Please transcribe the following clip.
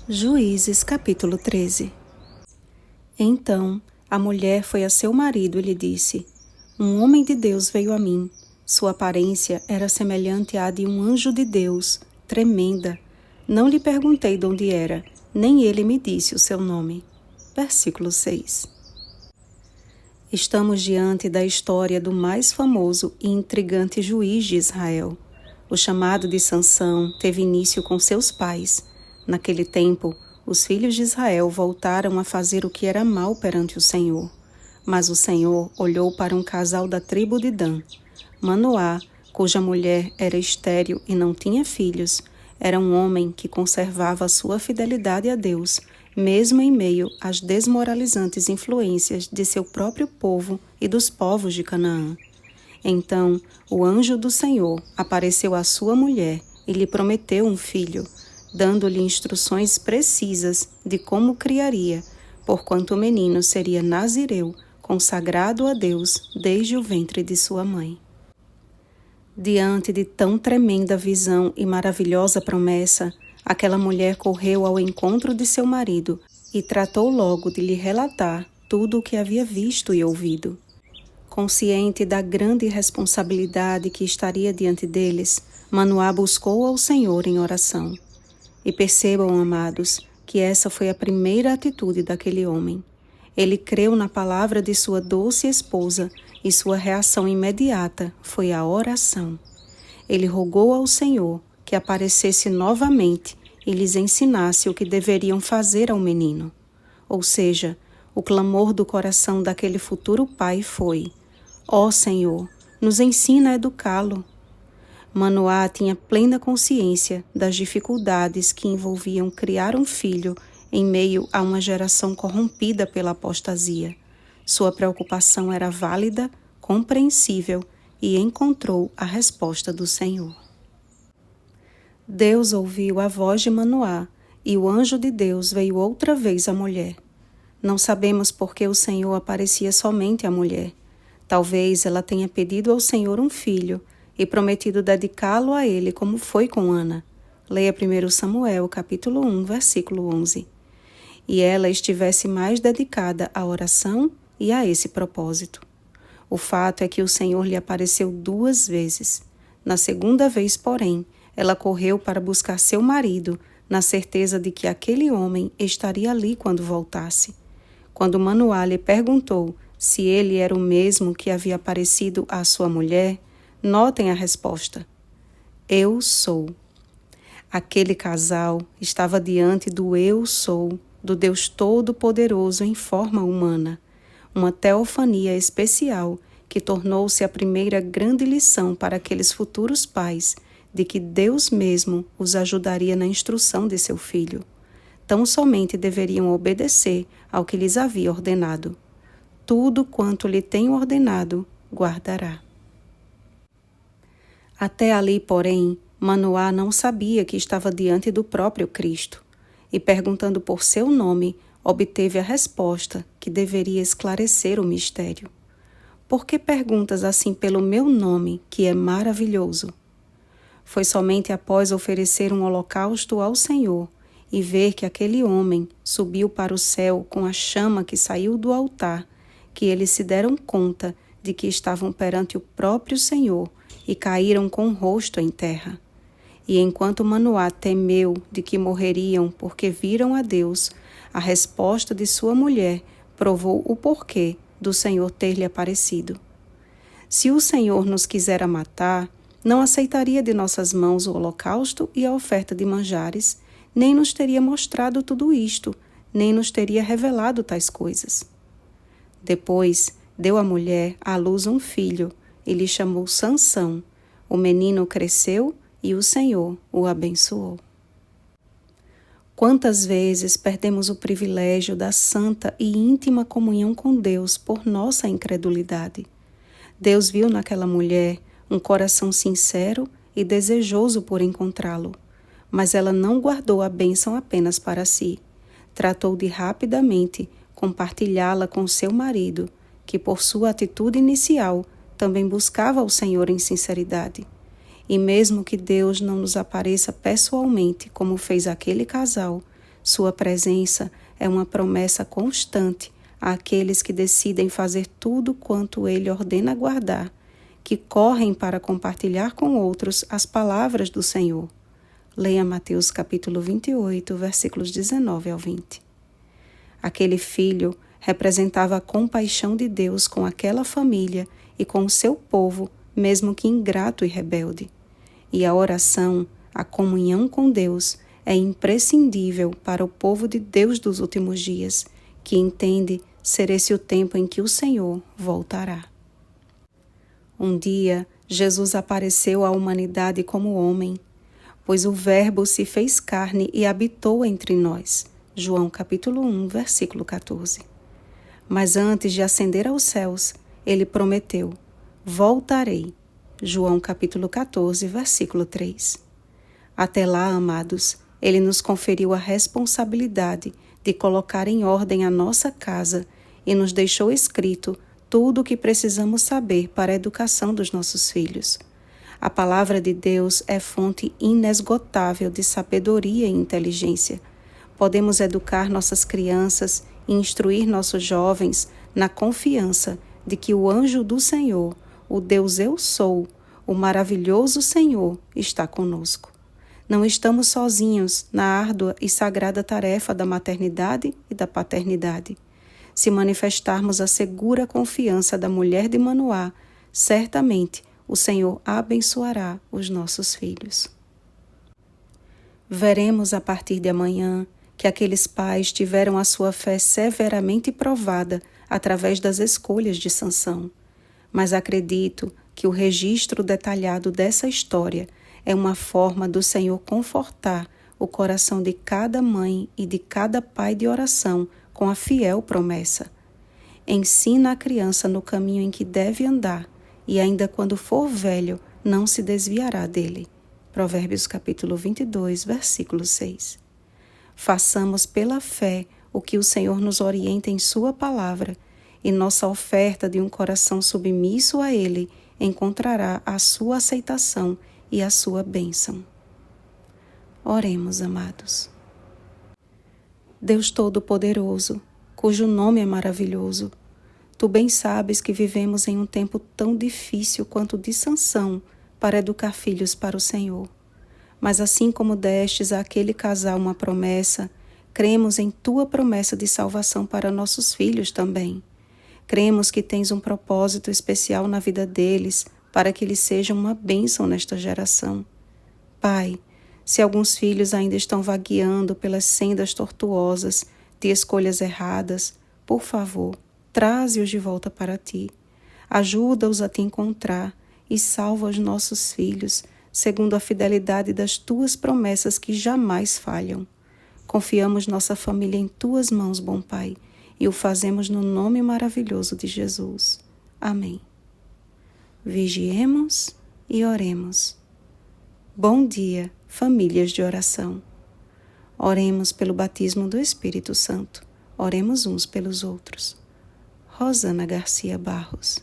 Juízes capítulo 13. Então a mulher foi a seu marido e lhe disse: Um homem de Deus veio a mim. Sua aparência era semelhante à de um anjo de Deus, tremenda. Não lhe perguntei de onde era, nem ele me disse o seu nome. Versículo 6. Estamos diante da história do mais famoso e intrigante juiz de Israel. O chamado de Sansão teve início com seus pais. Naquele tempo, os filhos de Israel voltaram a fazer o que era mal perante o Senhor. Mas o Senhor olhou para um casal da tribo de Dan. Manoá, cuja mulher era estéril e não tinha filhos, era um homem que conservava sua fidelidade a Deus, mesmo em meio às desmoralizantes influências de seu próprio povo e dos povos de Canaã. Então, o anjo do Senhor apareceu à sua mulher e lhe prometeu um filho, dando-lhe instruções precisas de como criaria, porquanto o menino seria nazireu, consagrado a Deus desde o ventre de sua mãe. Diante de tão tremenda visão e maravilhosa promessa, aquela mulher correu ao encontro de seu marido e tratou logo de lhe relatar tudo o que havia visto e ouvido. Consciente da grande responsabilidade que estaria diante deles, Manoá buscou ao Senhor em oração. E percebam, amados, que essa foi a primeira atitude daquele homem. Ele creu na palavra de sua doce esposa e sua reação imediata foi a oração. Ele rogou ao Senhor que aparecesse novamente e lhes ensinasse o que deveriam fazer ao menino. Ou seja, o clamor do coração daquele futuro pai foi: Ó Senhor, nos ensina a educá-lo. Manoá tinha plena consciência das dificuldades que envolviam criar um filho em meio a uma geração corrompida pela apostasia. Sua preocupação era válida, compreensível e encontrou a resposta do Senhor. Deus ouviu a voz de Manoá e o anjo de Deus veio outra vez à mulher. Não sabemos por que o Senhor aparecia somente à mulher. Talvez ela tenha pedido ao Senhor um filho e prometido dedicá-lo a ele como foi com Ana. Leia 1 Samuel, capítulo 1, versículo 11. E ela estivesse mais dedicada à oração e a esse propósito. O fato é que o Senhor lhe apareceu 2 vezes. Na segunda vez, porém, ela correu para buscar seu marido, na certeza de que aquele homem estaria ali quando voltasse. Quando Manoá lhe perguntou se ele era o mesmo que havia aparecido à sua mulher, notem a resposta: Eu sou. Aquele casal estava diante do Eu sou, do Deus Todo-Poderoso em forma humana, uma teofania especial que tornou-se a primeira grande lição para aqueles futuros pais de que Deus mesmo os ajudaria na instrução de seu filho. Tão somente deveriam obedecer ao que lhes havia ordenado. Tudo quanto lhe tenho ordenado, guardará. Até ali, porém, Manoá não sabia que estava diante do próprio Cristo, e perguntando por seu nome, obteve a resposta que deveria esclarecer o mistério. Por que perguntas assim pelo meu nome, que é maravilhoso? Foi somente após oferecer um holocausto ao Senhor e ver que aquele homem subiu para o céu com a chama que saiu do altar, que eles se deram conta de que estavam perante o próprio Senhor e caíram com o rosto em terra. E enquanto Manoá temeu de que morreriam porque viram a Deus, a resposta de sua mulher provou o porquê do Senhor ter lhe aparecido. Se o Senhor nos quisera matar, não aceitaria de nossas mãos o holocausto e a oferta de manjares, nem nos teria mostrado tudo isto, nem nos teria revelado tais coisas. Depois, deu à mulher à luz um filho, e lhe chamou Sansão. O menino cresceu e o Senhor o abençoou. Quantas vezes perdemos o privilégio da santa e íntima comunhão com Deus por nossa incredulidade? Deus viu naquela mulher um coração sincero e desejoso por encontrá-lo, mas ela não guardou a bênção apenas para si. Tratou de rapidamente compartilhá-la com seu marido, que por sua atitude inicial também buscava o Senhor em sinceridade. E mesmo que Deus não nos apareça pessoalmente como fez aquele casal, Sua presença é uma promessa constante àqueles que decidem fazer tudo quanto Ele ordena guardar, que correm para compartilhar com outros as palavras do Senhor. Leia Mateus capítulo 28, versículos 19 ao 20. Aquele filho representava a compaixão de Deus com aquela família e com o seu povo, mesmo que ingrato e rebelde. E a oração, a comunhão com Deus, é imprescindível para o povo de Deus dos últimos dias, que entende ser esse o tempo em que o Senhor voltará. Um dia, Jesus apareceu à humanidade como homem, pois o Verbo se fez carne e habitou entre nós. João capítulo 1, versículo 14. Mas antes de ascender aos céus, ele prometeu: voltarei. João capítulo 14, versículo 3. Até lá, amados, ele nos conferiu a responsabilidade de colocar em ordem a nossa casa e nos deixou escrito tudo o que precisamos saber para a educação dos nossos filhos. A palavra de Deus é fonte inesgotável de sabedoria e inteligência. Podemos educar nossas crianças e instruir nossos jovens na confiança de que o anjo do Senhor, o Deus Eu Sou, o maravilhoso Senhor, está conosco. Não estamos sozinhos na árdua e sagrada tarefa da maternidade e da paternidade. Se manifestarmos a segura confiança da mulher de Manoá, certamente o Senhor abençoará os nossos filhos. Veremos a partir de amanhã que aqueles pais tiveram a sua fé severamente provada através das escolhas de Sansão. Mas acredito que o registro detalhado dessa história é uma forma do Senhor confortar o coração de cada mãe e de cada pai de oração com a fiel promessa: ensina a criança no caminho em que deve andar, e ainda quando for velho, não se desviará dele. Provérbios capítulo 22, versículo 6. Façamos pela fé o que o Senhor nos orienta em sua palavra, e nossa oferta de um coração submisso a Ele encontrará a sua aceitação e a sua bênção. Oremos, amados. Deus Todo-Poderoso, cujo nome é maravilhoso, Tu bem sabes que vivemos em um tempo tão difícil quanto o de Sansão para educar filhos para o Senhor. Mas assim como destes àquele casal uma promessa, cremos em Tua promessa de salvação para nossos filhos também. Cremos que tens um propósito especial na vida deles para que eles sejam uma bênção nesta geração. Pai, se alguns filhos ainda estão vagueando pelas sendas tortuosas de escolhas erradas, por favor, traze-os de volta para Ti. Ajuda-os a Te encontrar e salva os nossos filhos, segundo a fidelidade das Tuas promessas que jamais falham. Confiamos nossa família em Tuas mãos, bom Pai, e o fazemos no nome maravilhoso de Jesus. Amém. Vigiemos e oremos. Bom dia, famílias de oração. Oremos pelo batismo do Espírito Santo. Oremos uns pelos outros. Rosana Garcia Barros.